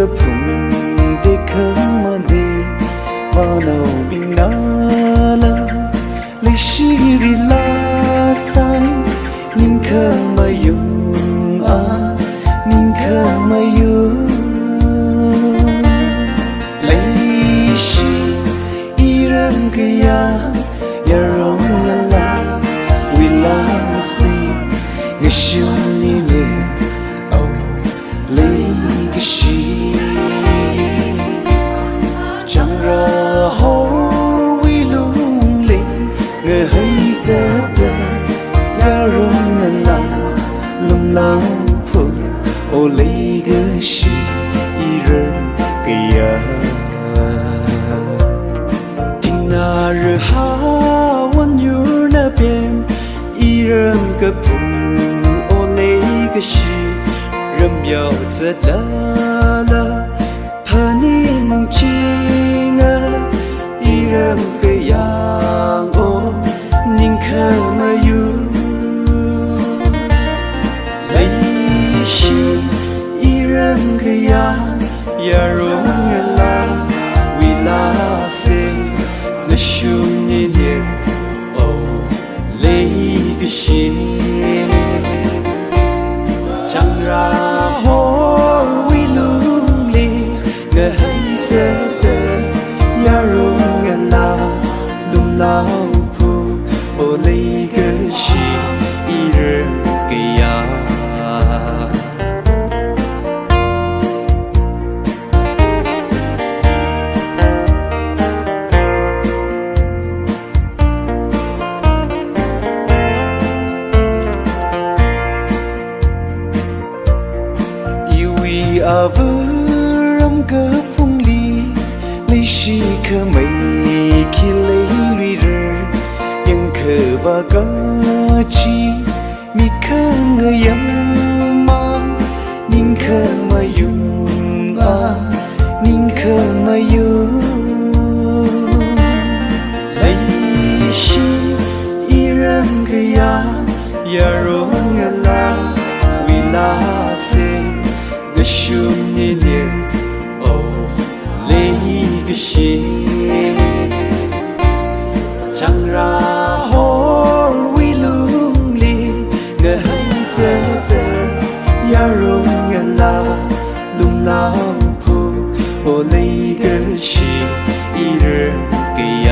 个碰的可么的，瓦脑冰那了，历史里拉塞，宁可没有啊，宁可没有，历史依然个呀，也容了啦，为了谁，个兄弟们。历史，chẳng ra hổ vi lung linh, người hay giờ đời, ya rung ngân la, lung lao phụ, ô lấy cái gì, iren cái ya, tình na rửa haวันอยู่那边，iren cái phụ, ô lấy cái gì。人表在啦啦，怕你梦境啊，依然个样哦，宁可没有。历史依然个样，也容易啦，为了谁？那兄弟们哦，累个心。chẳng ra hổ vi lung linh người hay giờ đời ya rung ngân la lung lao phu ô lấy cái gì iren cái ya à vơ ram cơ phong ly lấy shi khờ mây khi lấy lụy rơ nhưng khờ ba cá chi mi khờ người yam mang ninh khờ mà yung à ninh khờ mà yung lấy shi iram cái ya rong la vì la se个兄弟们，哦，累个心，chẳng ra hổ vi lung linh, người hay giờ đời, ya rung ngân la, lung lao phu, ô lấy cái gì, iren cái